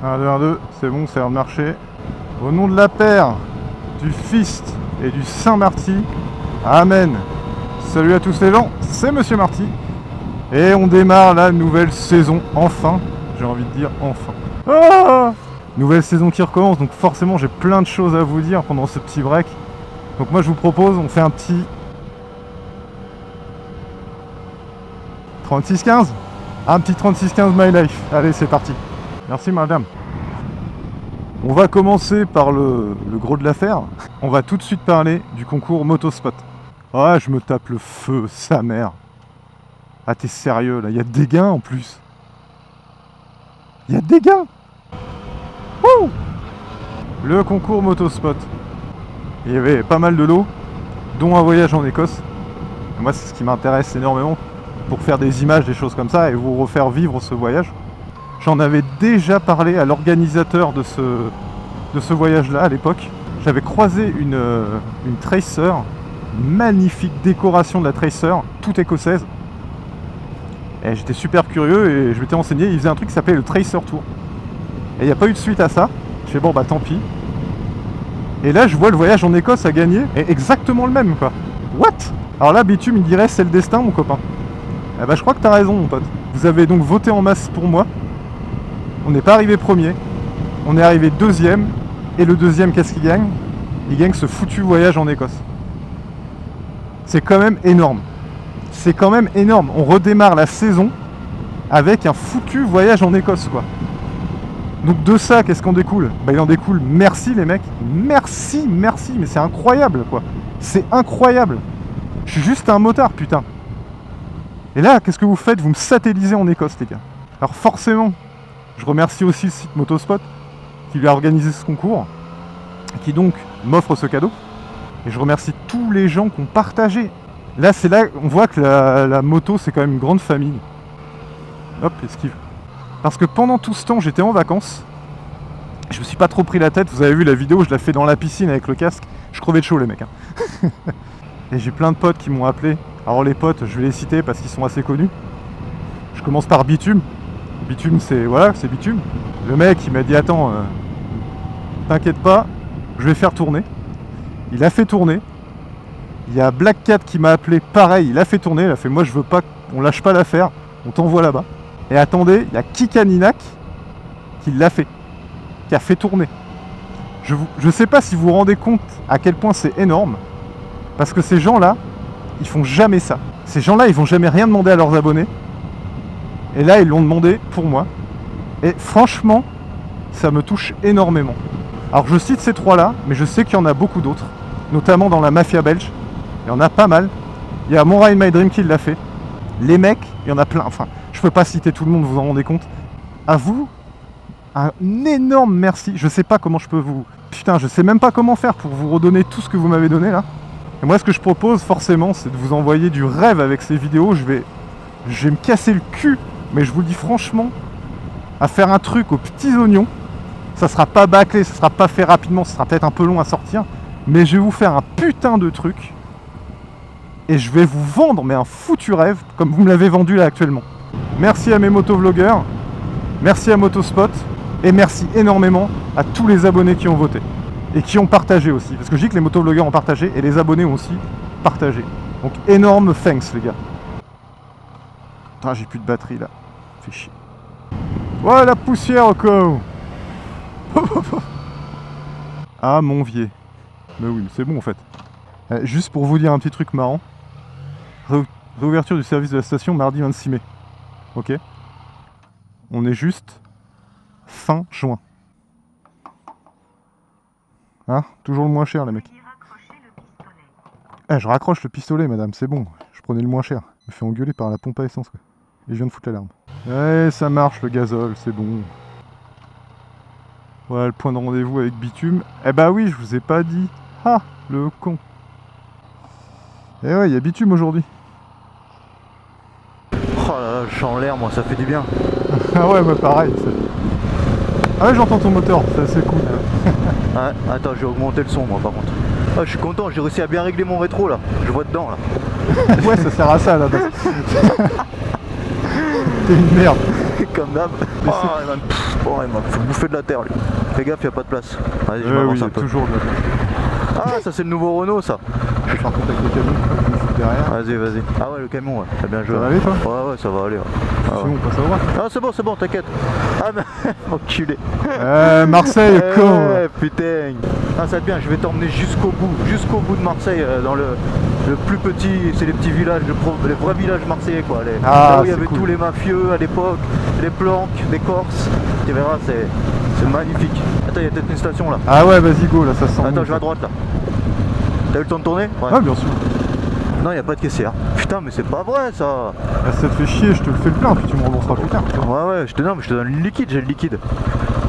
1, 2, 1, 2, c'est bon, ça a marché. Au nom de la Père, du Fils et du Saint-Marty, Amen. Salut à tous les gens, c'est Monsieur Marty. Et on démarre la nouvelle saison, enfin. J'ai envie de dire enfin. Ah, nouvelle saison qui recommence, donc forcément j'ai plein de choses à vous dire pendant ce petit break. Donc moi je vous propose, on fait un petit 36-15. Un petit 36-15 My Life. Allez, c'est parti. Merci madame. On va commencer par le gros de l'affaire. On va tout de suite parler du concours Motospot. Ah, je me tape le feu, sa mère. Ah, t'es sérieux là, il y a des gains en plus. Il y a des gains. Wouh. Le concours Motospot. Il y avait pas mal de lots, dont un voyage en Écosse. Et moi, c'est ce qui m'intéresse énormément pour faire des images, des choses comme ça, et vous refaire vivre ce voyage. J'en avais déjà parlé à l'organisateur de ce voyage-là à l'époque. J'avais croisé une Tracer, une magnifique décoration de la Tracer, toute écossaise. Et j'étais super curieux et je m'étais renseigné, il faisait un truc qui s'appelait le Tracer Tour. Et il n'y a pas eu de suite à ça. Je fais bon bah tant pis. Et là je vois le voyage en Écosse à gagner, et exactement le même quoi. What? Alors là Bitume il dirait c'est le destin mon copain. Eh bah je crois que t'as raison mon pote. Vous avez donc voté en masse pour moi. On n'est pas arrivé premier. On est arrivé deuxième. Et le deuxième qu'est-ce qu'il gagne? Il gagne ce foutu voyage en Écosse. C'est quand même énorme. C'est quand même énorme. On redémarre la saison avec un foutu voyage en Écosse quoi. Donc de ça, qu'est-ce qu'en découle? Bah il en découle merci les mecs. Merci, merci, mais c'est incroyable quoi. C'est incroyable. Je suis juste un motard putain. Et là, qu'est-ce que vous faites? Vous me satellisez en Écosse les gars. Alors forcément, je remercie aussi le site Motospot qui lui a organisé ce concours, qui donc m'offre ce cadeau. Et je remercie tous les gens qui ont partagé. Là, c'est là on voit que la moto, c'est quand même une grande famille. Hop, esquive. Parce que pendant tout ce temps, j'étais en vacances. Je me suis pas trop pris la tête. Vous avez vu la vidéo, je l'ai fait dans la piscine avec le casque. Je crevais de chaud les mecs. Hein. Et j'ai plein de potes qui m'ont appelé. Alors les potes, je vais les citer parce qu'ils sont assez connus. Je commence par Bitume. Bitume, c'est voilà, c'est Bitume. Le mec, il m'a dit attends, t'inquiète pas, je vais faire tourner. Il a fait tourner. Il y a Black Cat qui m'a appelé, pareil, il a fait tourner. Il a fait moi je veux pas, on lâche pas l'affaire, on t'envoie là-bas. Et attendez, il y a Kikaninac qui l'a fait, qui a fait tourner. Je sais pas si vous vous rendez compte à quel point c'est énorme, parce que ces gens-là, ils font jamais ça. Ces gens-là, ils vont jamais rien demander à leurs abonnés. Et là, ils l'ont demandé pour moi. Et franchement, ça me touche énormément. Alors je cite ces trois-là, mais je sais qu'il y en a beaucoup d'autres, notamment dans la mafia belge. Il y en a pas mal. Il y a Mon Ride My Dream qui l'a fait. Les mecs, il y en a plein. Enfin, je peux pas citer tout le monde, vous vous en rendez compte. À vous, un énorme merci. Je sais pas comment je peux vous... Putain, je sais même pas comment faire pour vous redonner tout ce que vous m'avez donné là. Et moi, ce que je propose forcément, c'est de vous envoyer du rêve avec ces vidéos. Je vais me casser le cul, mais je vous le dis franchement, à faire un truc aux petits oignons. Ça sera pas bâclé, ça sera pas fait rapidement, ça sera peut-être un peu long à sortir, mais je vais vous faire un putain de truc. Et je vais vous vendre, mais un foutu rêve, comme vous me l'avez vendu là actuellement. Merci à mes motovlogueurs, merci à Motospot, et merci énormément à tous les abonnés qui ont voté. Et qui ont partagé aussi, parce que je dis que les motovlogueurs ont partagé, et les abonnés ont aussi partagé. Donc énorme thanks les gars. Putain, j'ai plus de batterie là, fait chier. Ouais la poussière au co. Ah mon vieux. Mais oui, c'est bon en fait. Juste pour vous dire un petit truc marrant. Réouverture du service de la station mardi 26 mai. Ok. On est juste fin juin. Hein? Toujours le moins cher les mecs. Je raccroche le pistolet madame, c'est bon. Je prenais le moins cher. Je me fais engueuler par la pompe à essence quoi. Et je viens de foutre l'alarme. Ouais ça marche le gazole, c'est bon. Voilà le point de rendez-vous avec Bitume. Eh bah oui, je vous ai pas dit. Ah, le con. Eh ouais, il y a Bitume aujourd'hui. Oh là là, je suis en l'air moi, ça fait du bien. Ah ouais, bah pareil. Ah ouais, j'entends ton moteur, c'est assez cool. Ouais, attends, j'ai augmenté le son moi par contre. Ah, je suis content, j'ai réussi à bien régler mon rétro là. Je vois dedans là. Ouais, ça sert à ça là. T'es une merde. comme d'hab. Oh, il m'a fait bouffer de la terre lui. Fais gaffe, il n'y a pas de place. Vas-y, je m'avance un peu. Toujours de la place. Ah, ça c'est le nouveau Renault ça. Je vais faire contact avec le camion derrière. Vas-y. Ah ouais, le camion, ouais. T'as bien joué. Ça va aller toi? Ouais, ça va aller. Ouais. Ah, Sinon on passe à droite. Ah, c'est bon, t'inquiète. Ah, mais enculé. Marseille, con. Ouais, putain. Ah, ça va être bien, je vais t'emmener jusqu'au bout de Marseille, dans le plus petit, c'est les petits villages, les vrais villages marseillais quoi. Là où il y avait tous les mafieux à l'époque, les planques, les Corses. Tu verras, c'est magnifique. Attends, il y a peut-être une station là. Ah ouais, vas-y go, là ça sent. Attends, je vais à droite là. T'as eu le temps de tourner? Ouais, bien sûr. Non, il n'y a pas de caissière. Putain, mais c'est pas vrai ça. Ah, ça te fait chier, je te le fais le plein, puis tu me rembourseras plus tard. Ouais, je te donne le liquide, j'ai le liquide.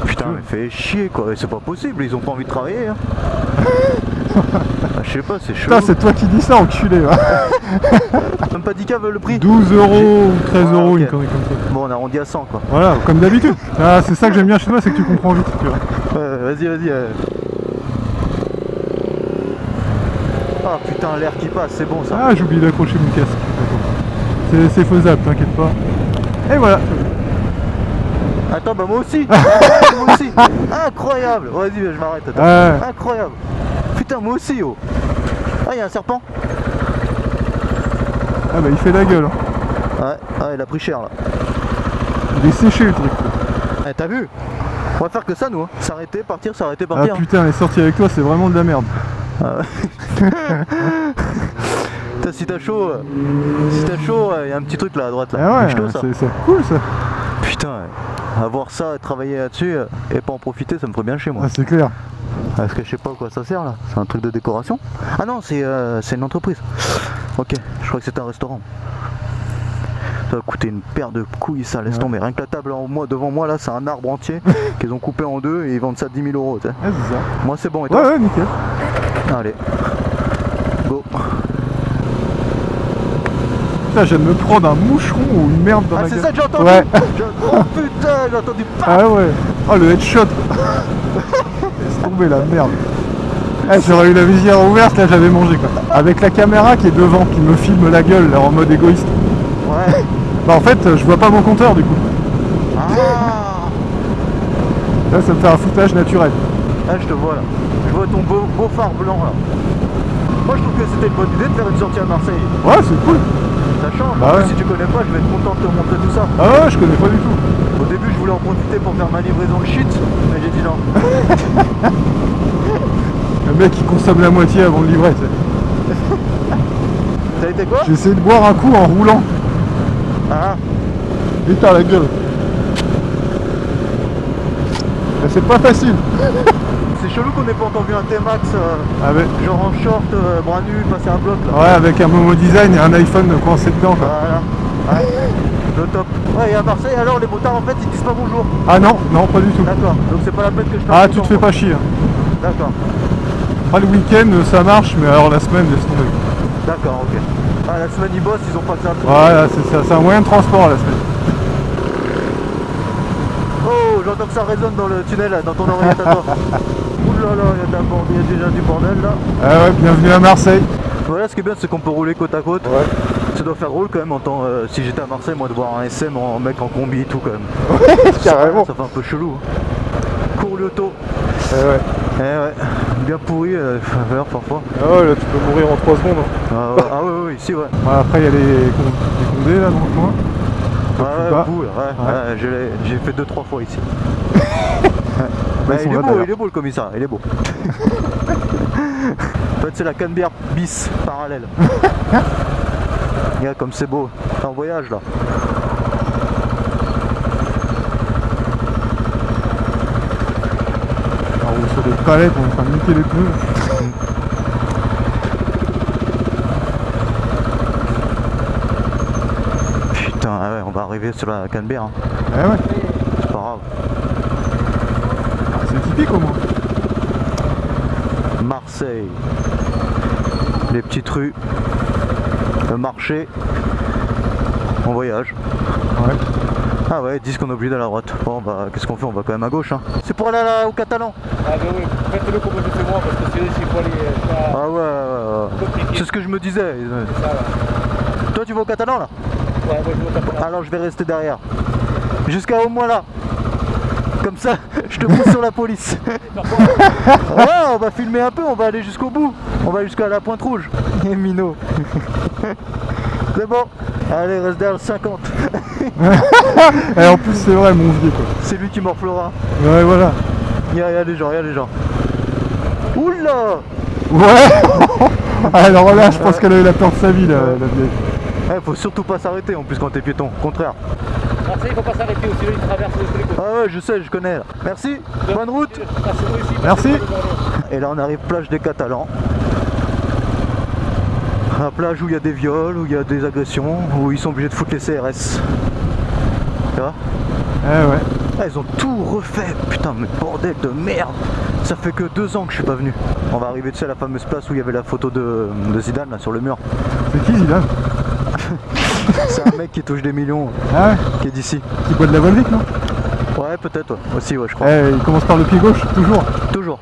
Putain, mais fait chier quoi, c'est pas possible, ils ont pas envie de travailler. Hein. Ah, je sais pas, c'est chaud. Putain, c'est toi qui dis ça, enculé. Même pas 10 caves le prix. 12 € ou 13 €, okay. Une connerie comme ça. Bon, on arrondit à 100 quoi. Voilà, comme d'habitude. Ah, c'est ça que j'aime bien chez toi, c'est que tu comprends vite. Tu vois. Vas-y. Ah putain, l'air qui passe, c'est bon ça. Ah, j'ai oublié d'accrocher mon casque. C'est faisable, t'inquiète pas. Et voilà. Attends, bah moi aussi. Incroyable. Vas-y, je m'arrête. Incroyable. Putain, moi aussi, oh. Ah, il y a un serpent. Ah bah il fait la gueule. Ouais, il a pris cher là. Il est séché le truc. T'as vu? On va faire que ça nous, hein. S'arrêter, partir. Ah putain, les sorties avec toi, c'est vraiment de la merde. Si t'as chaud, il y a un petit truc là à droite là. Ah ouais, c'est cool ça. Putain, avoir ça et travailler là-dessus et pas en profiter, ça me ferait bien chez moi. Ah, c'est clair. Parce que je sais pas à quoi ça sert là. C'est un truc de décoration? Ah non, c'est une entreprise. Ok, je crois que c'est un restaurant. Ça va coûter une paire de couilles, ça laisse tomber. Rien que la table devant moi là, c'est un arbre entier qu'ils ont coupé en deux et ils vendent ça 10 000 €. C'est ça. Moi c'est bon et toi? Ouais, nickel. Allez, go. Putain, je viens de me prendre un moucheron ou une merde dans la gueule. Ah, c'est ça que j'ai entendu? Ouais. Oh putain, j'ai entendu. Ah ouais. Oh, le headshot. Laisse tomber la merde. J'aurais eu la visière ouverte, là j'avais mangé quoi. Avec la caméra qui est devant, qui me filme la gueule là, en mode égoïste. Ouais. Bah en fait, je vois pas mon compteur du coup. Ah. Là, ça me fait un foutage naturel. Ah, je te vois là. Je vois ton beau phare blanc là. Moi je trouve que c'était une bonne idée de faire une sortie à Marseille. Ouais, c'est cool. Ça change. Bah ouais. Si tu connais pas, je vais être content de te montrer tout ça. Ah ouais, je connais pas du tout. Au début, je voulais en profiter pour faire ma livraison de shit, mais j'ai dit non. Le mec il consomme la moitié avant de livrer. Ça a été quoi? J'ai essayé de boire un coup en roulant. Ah. Putain la gueule. C'est pas facile. C'est chelou qu'on ait pas entendu un T-Max genre en short, bras nus, passer un bloc là. Ouais, avec un Momo Design et un iPhone coincé dedans quoi. Voilà. Ouais. Le top. Ouais, et à Marseille alors les motards en fait ils disent pas bonjour. Ah non, pas du tout. D'accord, donc c'est pas la peine que je fasse. Ah, tu te fais pas chier. D'accord. Ah, le week-end ça marche, mais alors la semaine laisse tomber. D'accord, ok. Ah, la semaine ils bossent, ils ont pas que ça. Voilà, c'est ça, c'est un moyen de transport la semaine. Oh, j'entends que ça résonne dans le tunnel, là, dans ton oreillette à toi. Oulala, il y a déjà du bordel là. Ah ouais, bienvenue à Marseille. Voilà, ce qui est bien, c'est qu'on peut rouler côte à côte. Ouais. Ça doit faire drôle quand même, si j'étais à Marseille, moi, de voir un SM en mec en combi et tout quand même. Ouais, carrément. Ça fait un peu chelou. Cours l'auto. Ouais. Ouais, bien pourri, parfois. Ah ouais, là tu peux mourir en 3 secondes. Hein. Ah ouais, ici, ouais. Ouais, après il y a les condés là dans le coin. Ouais, au bout, là, j'ai fait 2-3 fois ici. Bah, il est beau le commissaire, il est beau. En fait, c'est la Canebière bis parallèle. Regarde comme c'est beau, c'est en voyage là. On roule sur des palettes, on est en train de niquer les pneus. Putain, ouais, on va arriver sur la Canebière. Hein. Ouais. C'est pas grave. C'est typique au moins. Marseille. Les petites rues. Le marché. On voyage. Ouais. Ah ouais, ils disent qu'on est obligé d'aller à droite. Bon bah qu'est-ce qu'on fait? On va quand même à gauche hein. C'est pour aller au Catalan. Ah bah oui, faites-le comme je fais moi parce que c'est pour aller... Ah ouais. C'est ce que je me disais. Ça, ouais. Toi tu vas au Catalan là? Ouais, moi je vais au Catalan. Alors je vais rester derrière. Jusqu'à au moins là. Comme ça, je te pousse sur la police. Ouais, on va filmer un peu, on va aller jusqu'au bout. On va jusqu'à la Pointe Rouge. Et minot. C'est bon. Allez, reste derrière le 50. Et en plus, c'est vrai, mon vieux quoi. C'est lui qui morflera. Ouais, voilà. Il y a des gens, il y a des gens. Oula! Ouais. Alors là, je pense qu'elle a eu la peur de sa vie, la vieille. Faut surtout pas s'arrêter en plus quand t'es piéton, au contraire. Marseille, il faut pas s'arrêter aussi, là, il traverse tous les côtés. Ah ouais, je sais, je connais. Merci, bonne route. Merci. Et là, on arrive plage des Catalans. La plage où il y a des viols, où il y a des agressions, où ils sont obligés de foutre les CRS. Tu vois? Eh ouais. Ah, ils ont tout refait, putain, mais bordel de merde. Ça fait que 2 ans que je suis pas venu. On va arriver, tu sais, à la fameuse place où il y avait la photo de Zidane là sur le mur. C'est qui Zidane? C'est un mec qui touche des millions, Ah ouais. qui est d'ici. Qui boit de la Volvic, non? Ouais, peut-être, ouais. Aussi, ouais, je crois. Eh, il commence par le pied gauche, toujours. Toujours.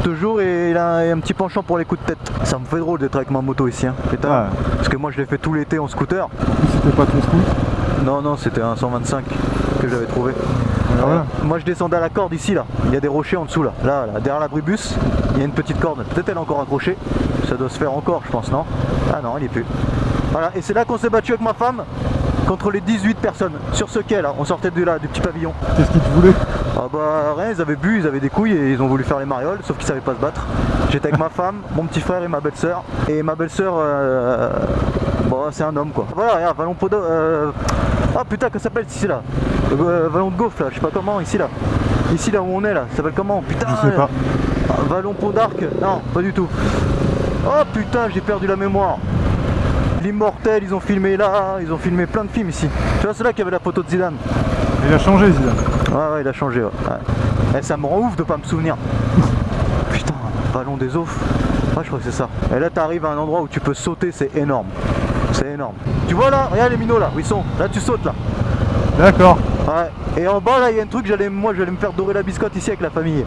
Toujours, et il a un petit penchant pour les coups de tête. Ça me fait drôle d'être avec ma moto ici, hein. Putain. Ouais. Parce que moi, je l'ai fait tout l'été en scooter. En plus, c'était pas ton scoot. Non, c'était un 125 que j'avais trouvé. Voilà. Moi, je descendais à la corde ici, là. Il y a des rochers en dessous, là. Là, derrière l'abribus, il y a une petite corde. Peut-être elle est encore accrochée. Ça doit se faire encore, je pense, non? Ah non, elle n'y est plus. Voilà, et c'est là qu'on s'est battu avec ma femme contre les 18 personnes. Sur ce quai, là. On sortait de là, du petit pavillon. Qu'est-ce qu'il te voulait? Ah bah rien, ils avaient bu, ils avaient des couilles et ils ont voulu faire les marioles, sauf qu'ils savaient pas se battre. J'étais avec ma femme, mon petit frère et ma belle-sœur. Et ma belle-sœur, bon c'est un homme quoi. Voilà, regarde, Vallon Podo... Ah putain, que ça s'appelle ici là? Vallon de Gaufre là, je sais pas comment, ici là. Ici là où on est là, ça s'appelle comment? Putain, Je sais pas. Vallon Pont d'Arc? Non, pas du tout. Oh putain, j'ai perdu la mémoire. L'Immortel, ils ont filmé là, ils ont filmé plein de films ici. Tu vois, c'est là qu'il y avait la photo de Zidane. Il a changé, Zidane. Ouais, il a changé, ouais. Et ça me rend ouf de pas me souvenir. Putain, Vallon des Offres. Ouais, je crois que c'est ça. Et là, t'arrives à un endroit où tu peux sauter, c'est énorme. C'est énorme. Tu vois là, regarde les minots là, où ils sont. Là, tu sautes là. D'accord. Ouais. Et en bas là, il y a un truc, moi, j'allais me faire dorer la biscotte ici avec la famille.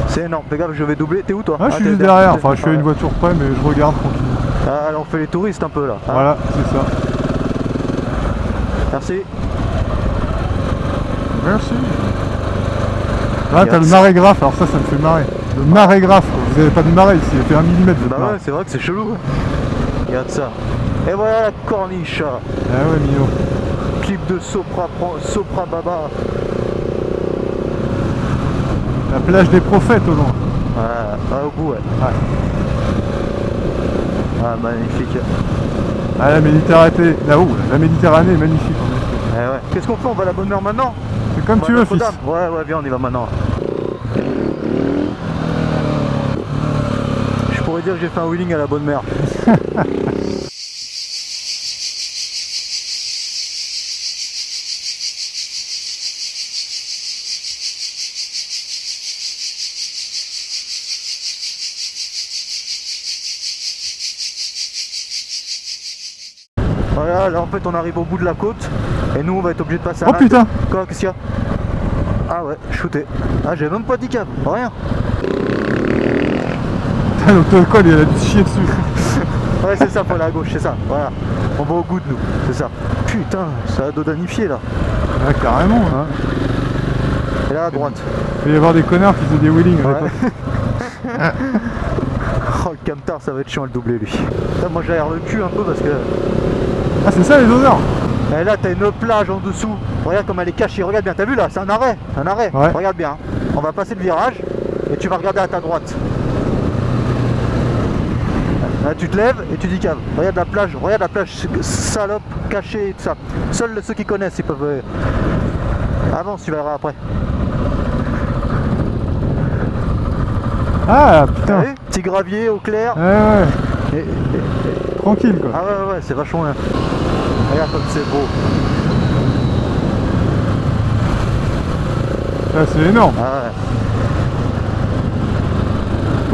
C'est énorme. Fais gaffe, je vais doubler. T'es où toi? Ah, je suis juste derrière. Enfin, je suis à une voiture près, mais je regarde tranquille. Ah, alors on fait les touristes un peu là. Voilà, c'est ça. Merci. Merci. Là, t'as le marégraphe, alors ça me fait marrer. Le marégraphe, quoi. Vous avez pas de marée ici, il fait 1 mm. Bah ouais, c'est vrai que c'est chelou. Regarde ça. Et voilà la corniche. Ah ouais, mignon. Clip de Sopra Baba. La plage des prophètes au loin. Ouais, au bout, ouais. Ah, magnifique. Ah, la Méditerranée, là-haut, la Méditerranée est magnifique. Ouais. Qu'est-ce qu'on fait? On va à la bonne mer maintenant? C'est comme tu veux, fils. Ouais, viens, on y va maintenant. Je pourrais dire que j'ai fait un wheeling à la bonne mer. Voilà, là en fait on arrive au bout de la côte et nous on va être obligé de passer à Oh putain! Quoi, qu'est-ce qu'il y a? Ah ouais, shooté. Ah, j'ai même pas dit câble, rien. L'autocol, il a dû se chier dessus. Ouais, c'est ça, faut aller à gauche, c'est ça, voilà. On va au bout de nous, c'est ça. Putain, ça a dodanifié là. Ouais, carrément. Hein. Et là à droite. Il va y avoir des connards qui font des wheelings. Ouais. Oh, le camtar, ça va être chiant à le doubler lui. Putain, moi j'aère le cul un peu parce que... Ah, c'est ça les odeurs? Et là t'as une plage en dessous. Regarde comme elle est cachée, regarde bien, t'as vu là? C'est un arrêt, Ouais. Regarde bien. On va passer le virage et tu vas regarder à ta droite. Là tu te lèves et tu dis cave. Regarde la plage, salope, cachée et tout ça. Seuls ceux qui connaissent ils peuvent... Avance, tu verras après. Ah putain. Allez, petit gravier au clair. Ouais. Tranquille quoi. Ah ouais, c'est vachement bien. Regarde comme c'est beau. Ah, c'est énorme. Ah ouais.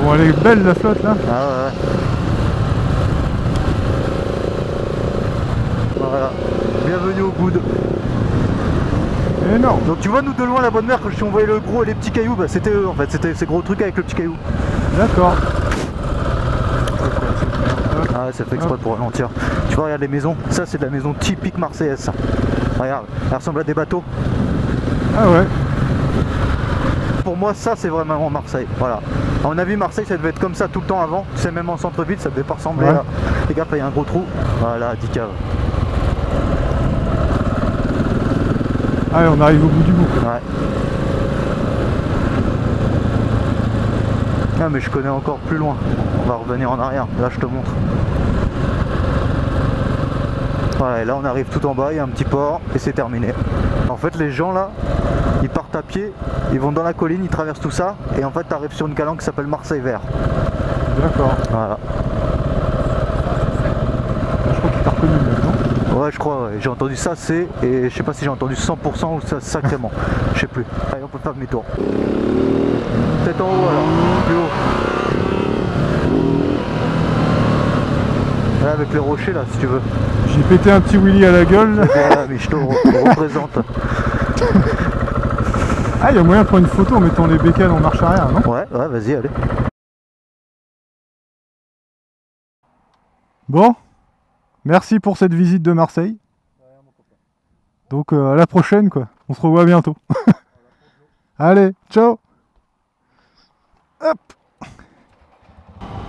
Bon, elle est belle la flotte là. Ah ouais. Voilà. Bienvenue au Goud. Énorme. Donc tu vois nous de loin la bonne mer quand on voyait le gros et les petits cailloux, bah c'était eux en fait, c'était ces gros trucs avec le petit caillou. D'accord. Ah ouais, ça fait exprès pour ralentir. Tu vois, regarde les maisons, ça c'est de la maison typique marseillaise ça. Regarde, elle ressemble à des bateaux. Ah ouais. Pour moi, ça c'est vraiment Marseille. Voilà. À mon avis, Marseille ça devait être comme ça tout le temps avant. C'est même en centre-ville, ça devait pas ressembler à. Les gars, il y a un gros trou. Voilà, 10 caves. Allez, on arrive au bout du bout. Ouais. Ah, mais je connais encore plus loin. On va revenir en arrière. Là, je te montre. Voilà, et là, on arrive tout en bas. Il y a un petit port et c'est terminé. En fait, les gens là, ils partent à pied, ils vont dans la colline, ils traversent tout ça, et en fait, tu arrives sur une calanque qui s'appelle Marseille Vert. D'accord. Voilà. Je crois qu'il t'a reconnu maintenant. Ouais, je crois, ouais. J'ai entendu ça, c'est, et je sais pas si j'ai entendu 100% ou ça sacrément. Je sais plus. Allez, on peut faire demi-tour. Peut-être en haut alors, plus haut. Là, avec les rochers là, si tu veux. J'ai pété un petit Willy à la gueule. Voilà, mais je te représente. Ah, il y a moyen de prendre une photo en mettant les bécanes en marche arrière, non? Ouais, vas-y, allez. Bon, merci pour cette visite de Marseille. Donc à la prochaine quoi, on se revoit bientôt. Allez, ciao. Hop.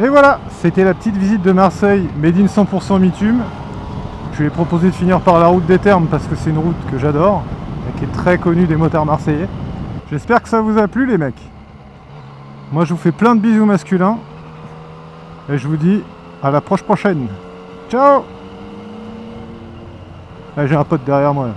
Et voilà, c'était la petite visite de Marseille, made in 100% bitume. Je lui ai proposé de finir par la route des Thermes parce que c'est une route que j'adore et qui est très connue des motards marseillais. J'espère que ça vous a plu les mecs. Moi je vous fais plein de bisous masculins et je vous dis à la prochaine. Ciao. Là, j'ai un pote derrière moi là.